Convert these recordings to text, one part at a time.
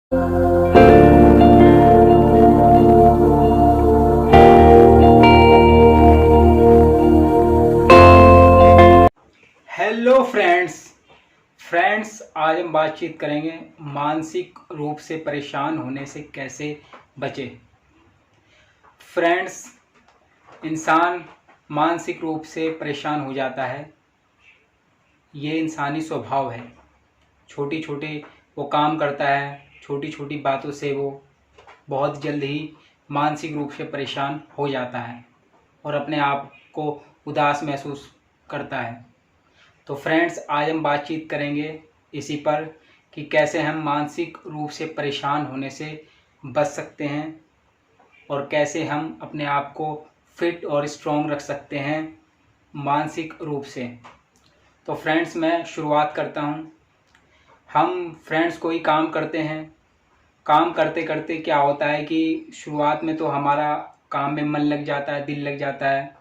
Hello friends, आज हम बातचीत करेंगे मानसिक रूप से परेशान होने से कैसे बचे। फ्रेंड्स, इंसान मानसिक रूप से परेशान हो जाता है। ये इंसानी स्वभाव है। छोटी छोटी वो काम करता है, छोटी छोटी बातों से वो बहुत जल्द ही मानसिक रूप से परेशान हो जाता है और अपने आप को उदास महसूस करता है। तो फ्रेंड्स, आज हम बातचीत करेंगे इसी पर कि कैसे हम मानसिक रूप से परेशान होने से बच सकते हैं और कैसे हम अपने आप को फिट और स्ट्रॉन्ग रख सकते हैं मानसिक रूप से। तो फ्रेंड्स, मैं शुरुआत करता हूँ। हम फ्रेंड्स कोई काम करते हैं, काम करते करते क्या होता है कि शुरुआत में तो हमारा काम में मन लग जाता है, दिल लग जाता है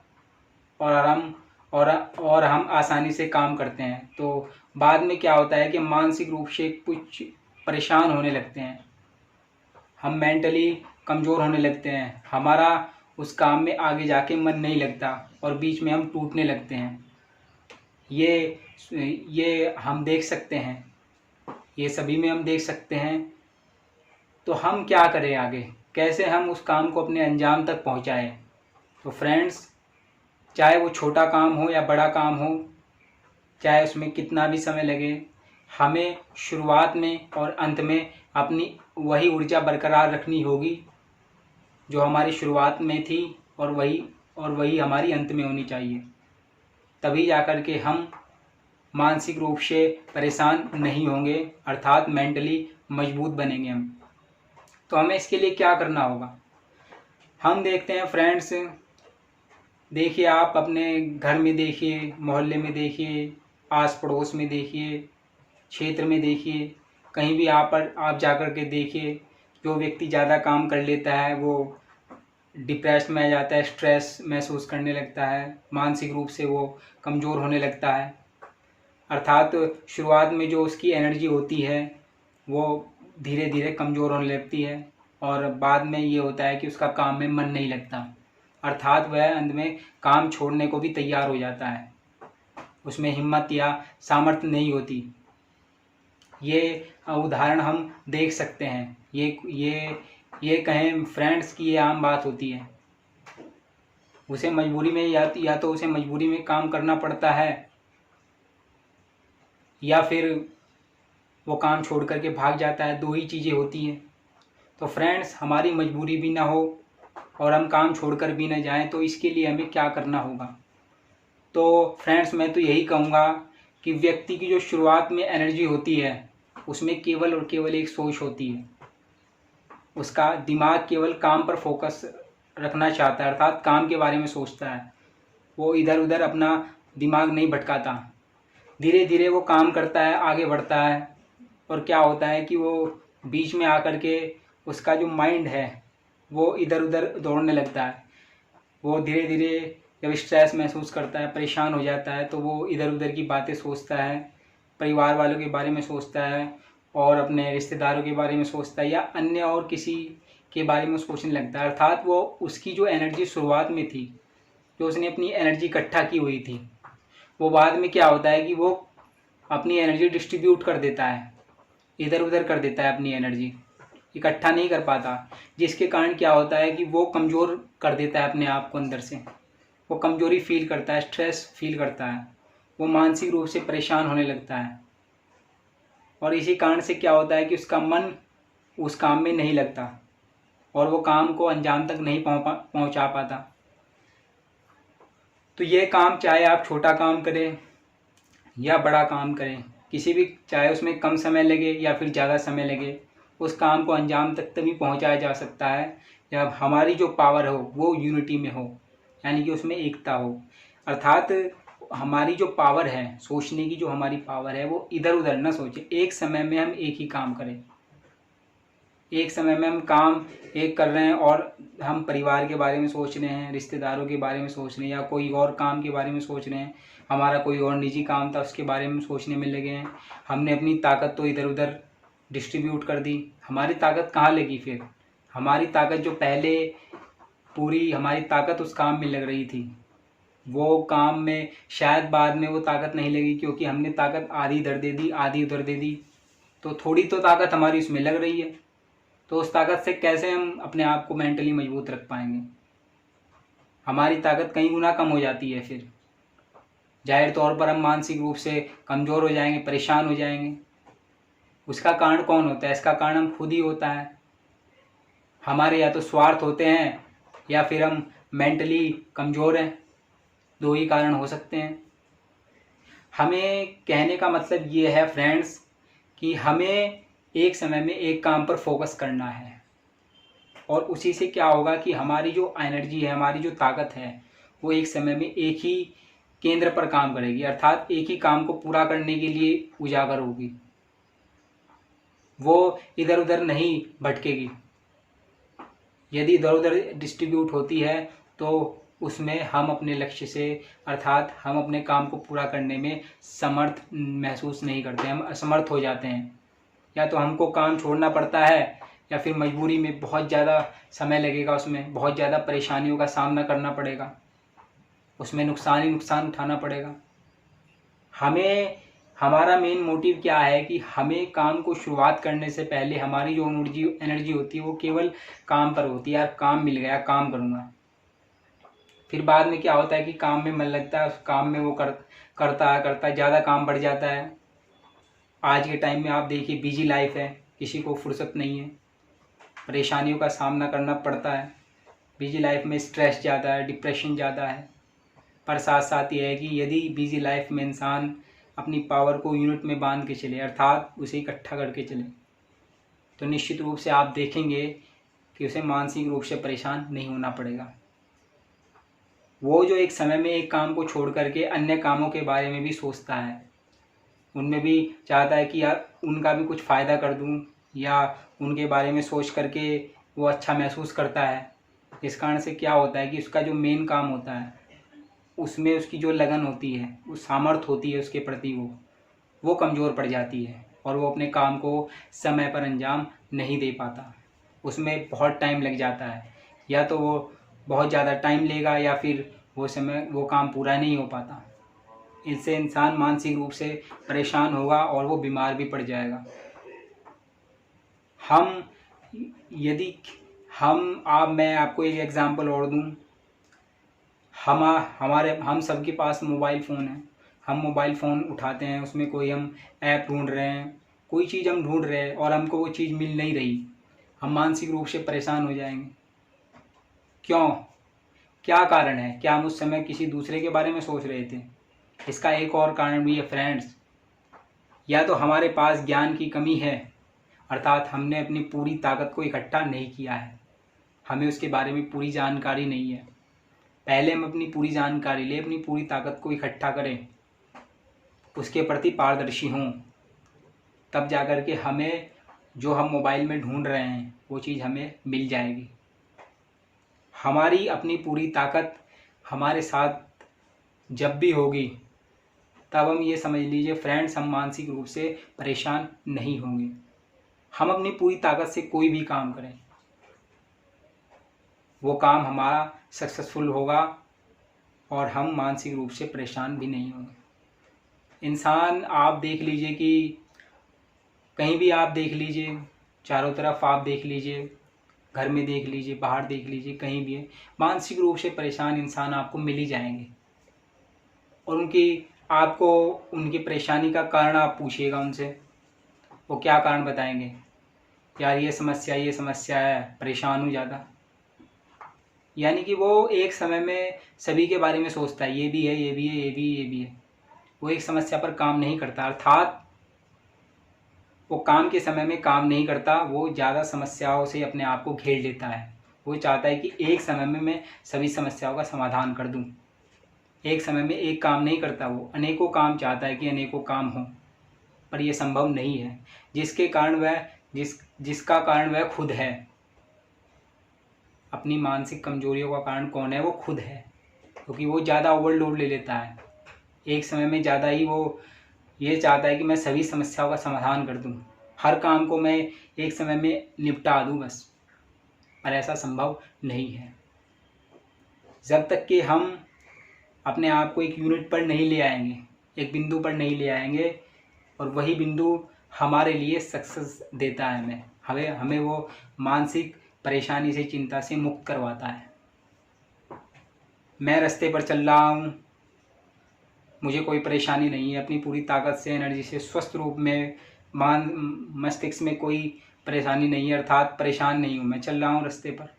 और हम आसानी से काम करते हैं। तो बाद में क्या होता है कि मानसिक रूप से कुछ परेशान होने लगते हैं, हम मेंटली कमज़ोर होने लगते हैं, हमारा उस काम में आगे जाके मन नहीं लगता और बीच में हम टूटने लगते हैं। ये हम देख सकते हैं, ये सभी में हम देख सकते हैं। तो हम क्या करें आगे, कैसे हम उस काम को अपने अंजाम तक पहुंचाएं। तो फ्रेंड्स, चाहे वो छोटा काम हो या बड़ा काम हो, चाहे उसमें कितना भी समय लगे, हमें शुरुआत में और अंत में अपनी वही ऊर्जा बरकरार रखनी होगी जो हमारी शुरुआत में थी और वही हमारी अंत में होनी चाहिए। तभी जाकर के हम मानसिक रूप से परेशान नहीं होंगे, अर्थात मेंटली मजबूत बनेंगे हम। तो हमें इसके लिए क्या करना होगा, हम देखते हैं फ्रेंड्स। देखिए, आप अपने घर में देखिए, मोहल्ले में देखिए, आस पड़ोस में देखिए, क्षेत्र में देखिए, कहीं भी आप जाकर के देखिए, जो व्यक्ति ज़्यादा काम कर लेता है वो डिप्रेस में आ जाता है, स्ट्रेस महसूस करने लगता है, मानसिक रूप से वो कमज़ोर होने लगता है। अर्थात शुरुआत में जो उसकी एनर्जी होती है वो धीरे धीरे कमज़ोर होने लगती है और बाद में ये होता है कि उसका काम में मन नहीं लगता, अर्थात वह अंत में काम छोड़ने को भी तैयार हो जाता है, उसमें हिम्मत या सामर्थ्य नहीं होती। ये उदाहरण हम देख सकते हैं। ये कहें फ्रेंड्स की ये आम बात होती है। उसे मजबूरी में या तो उसे मजबूरी में काम करना पड़ता है या फिर वो काम छोड़ करके भाग जाता है, दो ही चीज़ें होती हैं। तो फ्रेंड्स, हमारी मजबूरी भी ना हो और हम काम छोड़कर भी ना जाएं, तो इसके लिए हमें क्या करना होगा। तो फ्रेंड्स, मैं तो यही कहूँगा कि व्यक्ति की जो शुरुआत में एनर्जी होती है उसमें केवल और केवल एक सोच होती है, उसका दिमाग केवल काम पर फोकस रखना चाहता है, अर्थात काम के बारे में सोचता है, वो इधर उधर अपना दिमाग नहीं भटकाता। धीरे धीरे वो काम करता है, आगे बढ़ता है और क्या होता है कि वो बीच में आकर के उसका जो माइंड है वो इधर उधर दौड़ने लगता है। वो धीरे धीरे जब स्ट्रेस महसूस करता है, परेशान हो जाता है, तो वो इधर उधर की बातें सोचता है, परिवार वालों के बारे में सोचता है और अपने रिश्तेदारों के बारे में सोचता है या अन्य और किसी के बारे में सोचने लगता है। अर्थात वो उसकी जो एनर्जी शुरुआत में थी, जो उसने अपनी एनर्जी इकट्ठा की हुई थी, वो बाद में क्या होता है कि वो अपनी एनर्जी डिस्ट्रीब्यूट कर देता है, इधर उधर कर देता है, अपनी एनर्जी इकट्ठा नहीं कर पाता, जिसके कारण क्या होता है कि वो कमज़ोर कर देता है अपने आप को अंदर से। वो कमज़ोरी फील करता है, स्ट्रेस फील करता है, वो मानसिक रूप से परेशान होने लगता है और इसी कारण से क्या होता है कि उसका मन उस काम में नहीं लगता और वो काम को अंजाम तक नहीं पहुंचा पाता। तो ये काम, चाहे आप छोटा काम करें या बड़ा काम करें, किसी भी, चाहे उसमें कम समय लगे या फिर ज़्यादा समय लगे, उस काम को अंजाम तक तभी पहुंचाया जा सकता है जब हमारी जो पावर हो वो यूनिटी में हो, यानी कि उसमें एकता हो। अर्थात हमारी जो पावर है, सोचने की जो हमारी पावर है, वो इधर उधर न सोचे, एक समय में हम एक ही काम करें। एक समय में हम काम एक कर रहे हैं और हम परिवार के बारे में सोच रहे हैं, रिश्तेदारों के बारे में सोच रहे हैं या कोई और काम के बारे में सोच रहे हैं, हमारा कोई और निजी काम था उसके बारे में सोचने में लगे हैं। हमने अपनी ताकत तो इधर उधर डिस्ट्रीब्यूट कर दी, हमारी ताकत कहाँ लगी फिर? हमारी ताकत जो पहले पूरी हमारी ताकत उस काम में लग रही थी, वो काम में शायद बाद में वो ताकत नहीं लगी, क्योंकि हमने ताकत आधी इधर दे दी आधी उधर दे दी, तो थोड़ी तो ताकत हमारी उसमें लग रही है। तो उस ताकत से कैसे हम अपने आप को मेंटली मजबूत रख पाएंगे? हमारी ताकत कई गुना कम हो जाती है फिर। जाहिर तौर पर हम मानसिक रूप से कमज़ोर हो जाएंगे, परेशान हो जाएंगे। उसका कारण कौन होता है? इसका कारण हम खुद ही होता है। हमारे या तो स्वार्थ होते हैं या फिर हम मेंटली कमज़ोर हैं, दो ही कारण हो सकते हैं। हमें कहने का मतलब ये है फ्रेंड्स कि हमें एक समय में एक काम पर फोकस करना है, और उसी से क्या होगा कि हमारी जो एनर्जी है, हमारी जो ताकत है, वो एक समय में एक ही केंद्र पर काम करेगी, अर्थात एक ही काम को पूरा करने के लिए उजागर होगी, वो इधर उधर नहीं भटकेगी। यदि इधर उधर डिस्ट्रीब्यूट होती है तो उसमें हम अपने लक्ष्य से, अर्थात हम अपने काम को पूरा करने में समर्थ महसूस नहीं करते, हम असमर्थ हो जाते हैं। या तो हमको काम छोड़ना पड़ता है या फिर मजबूरी में बहुत ज़्यादा समय लगेगा, उसमें बहुत ज़्यादा परेशानियों का सामना करना पड़ेगा, उसमें नुकसान ही नुकसान उठाना पड़ेगा। हमें हमारा मेन मोटिव क्या है कि हमें काम को शुरुआत करने से पहले हमारी जो एनर्जी होती है वो केवल काम पर होती है। यार काम मिल गया, काम करूँगा। फिर बाद में क्या होता है कि काम में मन लगता है, उस काम में वो करता ज़्यादा काम बढ़ जाता है। आज के टाइम में आप देखिए बिजी लाइफ है, किसी को फुर्सत नहीं है, परेशानियों का सामना करना पड़ता है। बिजी लाइफ में स्ट्रेस ज़्यादा है, डिप्रेशन ज़्यादा है। पर साथ साथ ये है कि यदि बिजी लाइफ में इंसान अपनी पावर को यूनिट में बांध के चले, अर्थात उसे इकट्ठा करके चले, तो निश्चित रूप से आप देखेंगे कि उसे मानसिक रूप से परेशान नहीं होना पड़ेगा। वो जो एक समय में एक काम को छोड़ करके अन्य कामों के बारे में भी सोचता है, उनमें भी चाहता है कि यार उनका भी कुछ फ़ायदा कर दूं, या उनके बारे में सोच करके वो अच्छा महसूस करता है। इस कारण से क्या होता है कि उसका जो मेन काम होता है उसमें उसकी जो लगन होती है, वो सामर्थ्य होती है उसके प्रति, वो कमज़ोर पड़ जाती है और वो अपने काम को समय पर अंजाम नहीं दे पाता। उसमें बहुत टाइम लग जाता है, या तो वो बहुत ज़्यादा टाइम लेगा या फिर वो काम पूरा नहीं हो पाता। इससे इंसान मानसिक रूप से परेशान होगा और वो बीमार भी पड़ जाएगा। मैं आपको एक एग्जांपल और दूं। हम सबके पास मोबाइल फ़ोन है। हम मोबाइल फ़ोन उठाते हैं, उसमें कोई हम ऐप ढूंढ रहे हैं, कोई चीज़ हम ढूंढ रहे हैं और हमको वो चीज़ मिल नहीं रही, हम मानसिक रूप से परेशान हो जाएंगे। क्यों? क्या कारण है? क्या हम उस समय किसी दूसरे के बारे में सोच रहे थे? इसका एक और कारण भी है फ्रेंड्स। या तो हमारे पास ज्ञान की कमी है, अर्थात हमने अपनी पूरी ताकत को इकट्ठा नहीं किया है, हमें उसके बारे में पूरी जानकारी नहीं है। पहले हम अपनी पूरी जानकारी लें, अपनी पूरी ताकत को इकट्ठा करें, उसके प्रति पारदर्शी हों, तब जाकर के हमें जो हम मोबाइल में ढूंढ रहे हैं वो चीज़ हमें मिल जाएगी। हमारी अपनी पूरी ताकत हमारे साथ जब भी होगी तब हम ये समझ लीजिए फ्रेंड्स, हम मानसिक रूप से परेशान नहीं होंगे। हम अपनी पूरी ताकत से कोई भी काम करें, वो काम हमारा सक्सेसफुल होगा और हम मानसिक रूप से परेशान भी नहीं होंगे। इंसान आप देख लीजिए कि कहीं भी आप देख लीजिए, चारों तरफ आप देख लीजिए, घर में देख लीजिए, बाहर देख लीजिए, कहीं भी है, मानसिक रूप से परेशान इंसान आपको मिल ही जाएंगे। और उनकी परेशानी का कारण आप पूछिएगा उनसे, वो क्या कारण बताएंगे? यार ये समस्या है, परेशान हूँ ज़्यादा। यानी कि वो एक समय में सभी के बारे में सोचता है, ये भी है, ये भी है, ये भी है, ये भी है। वो एक समस्या पर काम नहीं करता, अर्थात वो काम के समय में काम नहीं करता, वो ज़्यादा समस्याओं से अपने आप को घेर लेता है। वो चाहता है कि एक समय में मैं सभी समस्याओं का समाधान कर दूं। एक समय में एक काम नहीं करता, वो अनेकों काम चाहता है कि अनेकों काम हों, पर यह संभव नहीं है। जिसका कारण वह खुद है। अपनी मानसिक कमजोरियों का कारण कौन है? वो खुद है, क्योंकि वो ज़्यादा ओवरलोड ले लेता है। एक समय में ज़्यादा ही वो ये चाहता है कि मैं सभी समस्याओं का समाधान कर दूं। हर काम को मैं एक समय में निपटा दूँ बस, पर ऐसा संभव नहीं है। जब तक कि हम अपने आप को एक यूनिट पर नहीं ले आएंगे, एक बिंदु पर नहीं ले आएंगे, और वही बिंदु हमारे लिए सक्सेस देता है, हमें वो मानसिक परेशानी से, चिंता से मुक्त करवाता है। मैं रास्ते पर चल रहा हूँ, मुझे कोई परेशानी नहीं है, अपनी पूरी ताकत से, एनर्जी से, स्वस्थ रूप में, मस्तिष्क में कोई परेशानी नहीं है, अर्थात परेशान नहीं हूँ। मैं चल रहा हूँ रास्ते पर,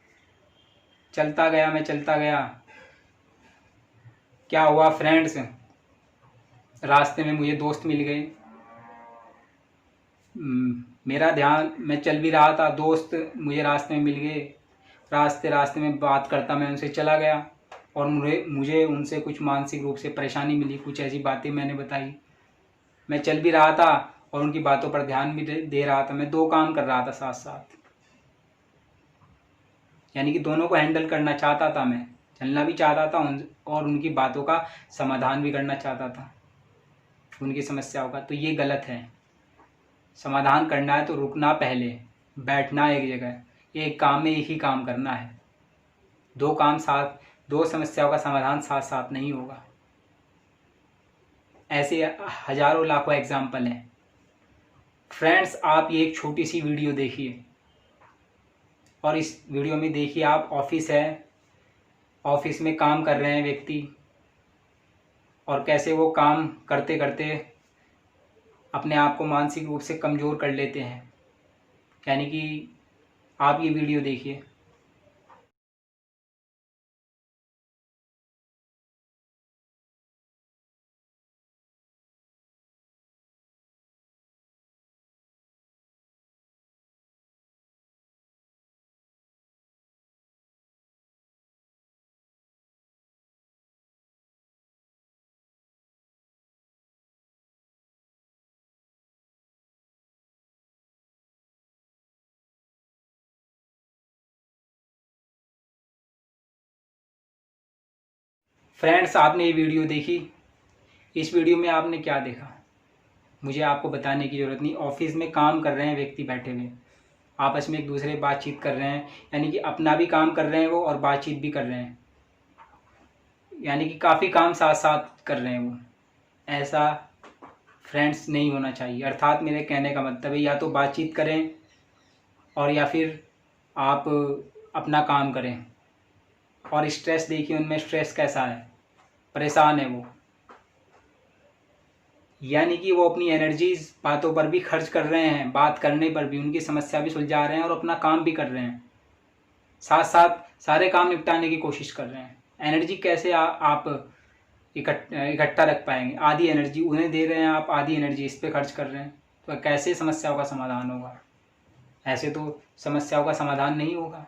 चलता गया, मैं चलता गया। क्या हुआ फ्रेंड्स, रास्ते में मुझे दोस्त मिल गए। मेरा ध्यान, मैं चल भी रहा था, दोस्त मुझे रास्ते में मिल गए। रास्ते में बात करता मैं उनसे चला गया, और मुझे उनसे कुछ मानसिक रूप से परेशानी मिली, कुछ ऐसी बातें मैंने बताई। मैं चल भी रहा था और उनकी बातों पर ध्यान भी दे रहा था। मैं 2 काम कर रहा था साथ साथ, यानी कि दोनों को हैंडल करना चाहता था। मैं चलना भी चाहता था और उनकी बातों का समाधान भी करना चाहता था, उनकी समस्याओं का। तो ये गलत है। समाधान करना है तो रुकना, पहले बैठना एक जगह, एक काम में एक ही काम करना है। 2 समस्याओं का समाधान साथ साथ नहीं होगा। ऐसे हजारों लाखों एग्जाम्पल हैं। फ्रेंड्स, आप ये एक छोटी सी वीडियो देखिए, और इस वीडियो में देखिए आप, ऑफिस है, ऑफिस में काम कर रहे हैं व्यक्ति, और कैसे वो काम करते करते अपने आप को मानसिक रूप से कमज़ोर कर लेते हैं। यानी कि आप ये वीडियो देखिए। फ्रेंड्स, आपने ये वीडियो देखी। इस वीडियो में आपने क्या देखा, मुझे आपको बताने की ज़रूरत नहीं। ऑफिस में काम कर रहे हैं व्यक्ति बैठे हुए, आपस में एक दूसरे बातचीत कर रहे हैं, यानी कि अपना भी काम कर रहे हैं वो, और बातचीत भी कर रहे हैं, यानी कि काफ़ी काम साथ साथ कर रहे हैं वो। ऐसा फ्रेंड्स नहीं होना चाहिए। अर्थात मेरे कहने का मतलब है, या तो बातचीत करें और या फिर आप अपना काम करें। और स्ट्रेस देखिए, उनमें स्ट्रेस कैसा है, परेशान है वो, यानी कि वो अपनी एनर्जीज बातों पर भी खर्च कर रहे हैं, बात करने पर भी, उनकी समस्या भी सुलझा रहे हैं और अपना काम भी कर रहे हैं, साथ साथ सारे काम निपटाने की कोशिश कर रहे हैं। एनर्जी कैसे आप इकट्ठा रख पाएंगे? आधी एनर्जी उन्हें दे रहे हैं आप, आधी एनर्जी इस पे खर्च कर रहे हैं, तो कैसे समस्याओं का समाधान होगा? ऐसे तो समस्याओं का समाधान नहीं होगा।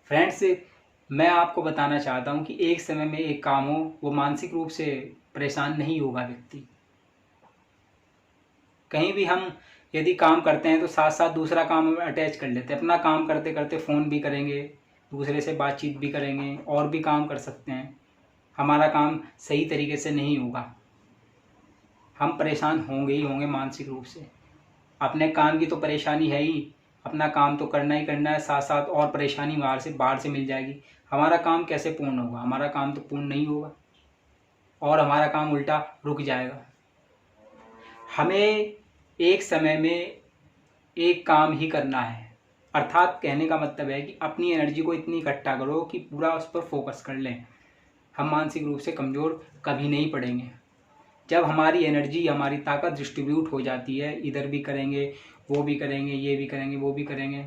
फ्रेंड्स, मैं आपको बताना चाहता हूँ कि एक समय में एक काम हो, वो मानसिक रूप से परेशान नहीं होगा व्यक्ति। कहीं भी हम यदि काम करते हैं तो साथ साथ दूसरा काम अटैच कर लेते हैं। अपना काम करते करते फ़ोन भी करेंगे, दूसरे से बातचीत भी करेंगे, और भी काम कर सकते हैं। हमारा काम सही तरीके से नहीं होगा, हम परेशान होंगे ही होंगे मानसिक रूप से। अपने काम की तो परेशानी है ही, अपना काम तो करना ही करना है, साथ साथ और परेशानी बाहर से मिल जाएगी। हमारा काम कैसे पूर्ण होगा? हमारा काम तो पूर्ण नहीं होगा, और हमारा काम उल्टा रुक जाएगा। हमें एक समय में एक काम ही करना है। अर्थात कहने का मतलब है कि अपनी एनर्जी को इतनी इकट्ठा करो कि पूरा उस पर फोकस कर लें। हम मानसिक रूप से कमज़ोर कभी नहीं पड़ेंगे। जब हमारी एनर्जी, हमारी ताकत डिस्ट्रीब्यूट हो जाती है, इधर भी करेंगे, वो भी करेंगे, ये भी करेंगे, वो भी करेंगे,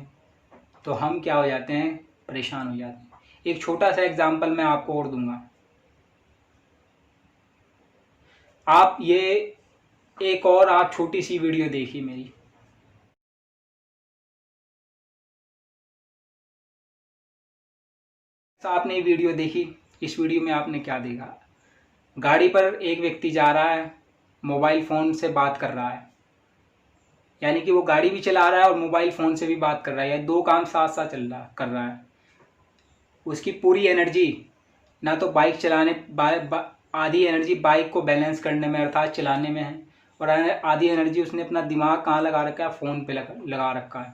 तो हम क्या हो जाते हैं? परेशान हो जाते हैं। एक छोटा सा एग्जाम्पल मैं आपको और दूंगा। आप ये एक और आप छोटी सी वीडियो देखिए मेरी। आपने ये वीडियो देखी, इस वीडियो में आपने क्या देखा? गाड़ी पर एक व्यक्ति जा रहा है, मोबाइल फ़ोन से बात कर रहा है, यानी कि वो गाड़ी भी चला रहा है और मोबाइल फ़ोन से भी बात कर रहा है, या 2 काम साथ साथ कर रहा है। उसकी पूरी एनर्जी ना तो बाइक चलाने, आधी एनर्जी बाइक को बैलेंस करने में अर्थात चलाने में है, और आधी एनर्जी उसने अपना दिमाग कहाँ लगा रखा है, फ़ोन पे लगा रखा है,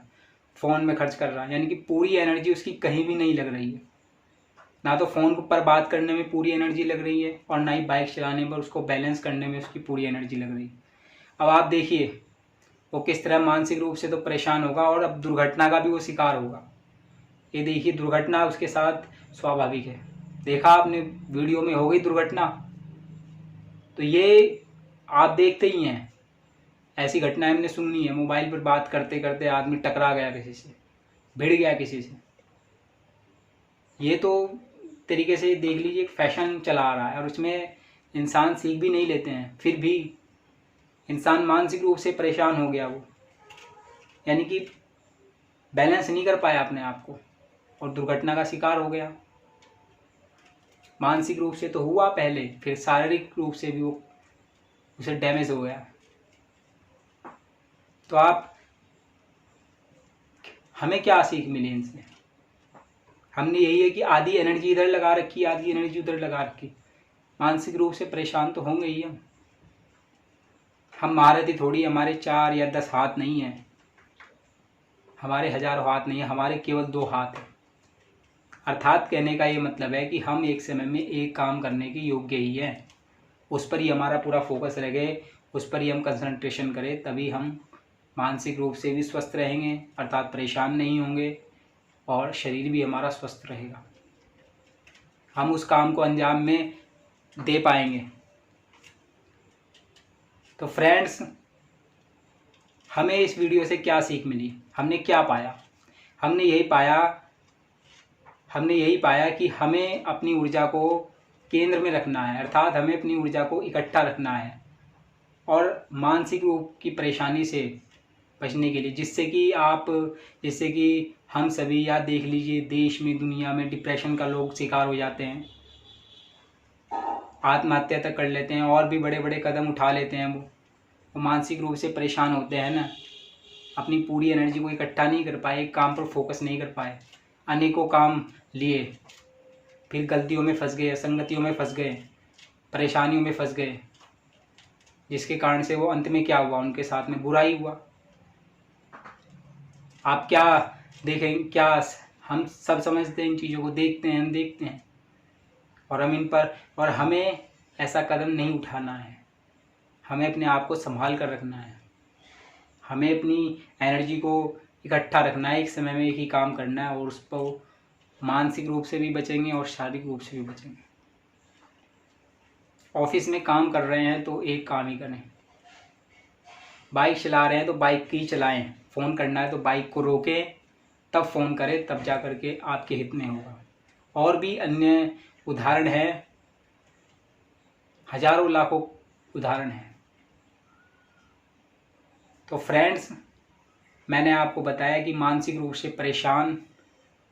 फ़ोन में खर्च कर रहा है। यानी कि पूरी एनर्जी उसकी कहीं भी नहीं लग रही है, ना तो फ़ोन पर बात करने में पूरी एनर्जी लग रही है और ना ही बाइक चलाने पर उसको बैलेंस करने में उसकी पूरी एनर्जी लग रही है। अब आप देखिए वो किस तरह मानसिक रूप से तो परेशान होगा और अब दुर्घटना का भी वो शिकार होगा। ये देखिए दुर्घटना उसके साथ स्वाभाविक है। देखा आपने वीडियो में हो गई दुर्घटना, तो ये आप देखते ही हैं, ऐसी घटनाएं हमने सुननी है। मोबाइल पर बात करते करते आदमी टकरा गया किसी से, भिड़ गया किसी से। ये तो तरीके से देख लीजिए एक फैशन चला आ रहा है और उसमें इंसान सीख भी नहीं लेते हैं, फिर भी इंसान मानसिक रूप से परेशान हो गया वो, यानी कि बैलेंस नहीं कर पाया अपने आप को और दुर्घटना का शिकार हो गया। मानसिक रूप से तो हुआ पहले, फिर शारीरिक रूप से भी वो उसे डैमेज हो गया। तो आप हमें क्या सीख मिली इनसे? हमने यही है कि आधी एनर्जी इधर लगा रखी, आधी एनर्जी उधर लगा रखी। मानसिक रूप से परेशान तो होंगे ही हम महारथी थोड़ी, हमारे 4 या 10 हाथ नहीं हैं, हमारे हजारों हाथ नहीं है, हमारे केवल 2 हाथ हैं। अर्थात कहने का ये मतलब है कि हम एक समय में एक काम करने के योग्य ही हैं। उस पर ही हमारा पूरा फोकस रहे, उस पर ही हम कंसंट्रेशन करें, तभी हम मानसिक रूप से भी स्वस्थ रहेंगे, अर्थात परेशान नहीं होंगे और शरीर भी हमारा स्वस्थ रहेगा। हम उस काम को अंजाम में दे पाएंगे। तो फ्रेंड्स, हमें इस वीडियो से क्या सीख मिली, हमने क्या पाया? हमने यही पाया कि हमें अपनी ऊर्जा को केंद्र में रखना है, अर्थात हमें अपनी ऊर्जा को इकट्ठा रखना है और मानसिक रूप की परेशानी से बचने के लिए, जिससे कि हम सभी, या देख लीजिए देश में दुनिया में डिप्रेशन का लोग शिकार हो जाते हैं, आत्महत्या तक कर लेते हैं और भी बड़े बड़े कदम उठा लेते हैं। वो मानसिक रूप से परेशान होते हैं ना, अपनी पूरी एनर्जी को इकट्ठा नहीं कर पाए, एक काम पर फोकस नहीं कर पाए, अनेकों काम लिए, फिर गलतियों में फंस गए, असंगतियों में फंस गए, परेशानियों में फंस गए, जिसके कारण से वो अंत में क्या हुआ, उनके साथ में बुरा ही हुआ। आप क्या देखें, क्या हम सब समझते हैं, इन चीज़ों को देखते हैं और हम इन पर, और हमें ऐसा कदम नहीं उठाना है। हमें अपने आप को संभाल कर रखना है, हमें अपनी एनर्जी को इकट्ठा रखना है, एक समय में एक ही काम करना है और उस पर मानसिक रूप से भी बचेंगे और शारीरिक रूप से भी बचेंगे। ऑफिस में काम कर रहे हैं तो एक काम ही करें, बाइक चला रहे हैं तो बाइक ही चलाएं, फ़ोन करना है तो बाइक को रोकें, तब फ़ोन करें, तब जा कर के आपके हित में होगा। और भी अन्य उदाहरण हैं, हजारों लाखों उदाहरण हैं। तो फ्रेंड्स, मैंने आपको बताया कि मानसिक रूप से परेशान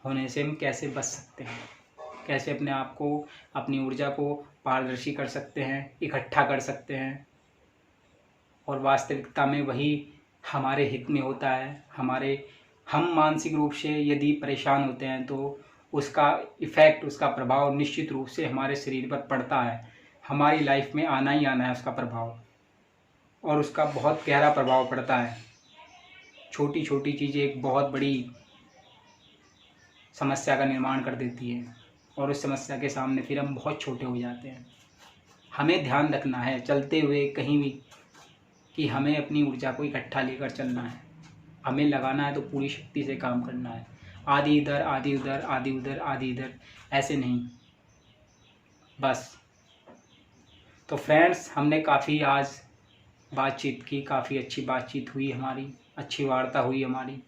होने से हम कैसे बच सकते हैं, कैसे अपने आप को, अपनी ऊर्जा को पारदर्शी कर सकते हैं, इकट्ठा कर सकते हैं, और वास्तविकता में वही हमारे हित में होता है। हम मानसिक रूप से यदि परेशान होते हैं तो उसका इफ़ेक्ट, उसका प्रभाव निश्चित रूप से हमारे शरीर पर पड़ता है, हमारी लाइफ में आना ही आना है उसका प्रभाव, और उसका बहुत गहरा प्रभाव पड़ता है। छोटी छोटी चीज़ें एक बहुत बड़ी समस्या का निर्माण कर देती है और उस समस्या के सामने फिर हम बहुत छोटे हो जाते हैं। हमें ध्यान रखना है चलते हुए कहीं भी कि हमें अपनी ऊर्जा को इकट्ठा लेकर चलना है, हमें लगाना है तो पूरी शक्ति से काम करना है, आधी इधर आधी उधर, आधी उधर आधी इधर, ऐसे नहीं बस। तो फ्रेंड्स, हमने काफ़ी आज बातचीत की, काफ़ी अच्छी बातचीत हुई हमारी, अच्छी वार्ता हुई हमारी।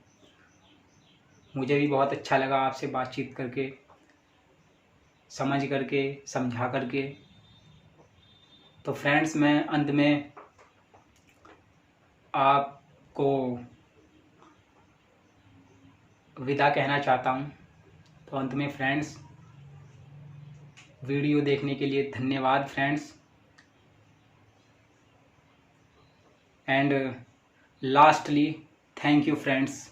मुझे भी बहुत अच्छा लगा आपसे बातचीत करके, समझ करके, समझा करके। तो फ्रेंड्स, मैं अंत में आपको विदा कहना चाहता हूँ। तो अंत में फ्रेंड्स, वीडियो देखने के लिए धन्यवाद friends, and lastly thank you friends.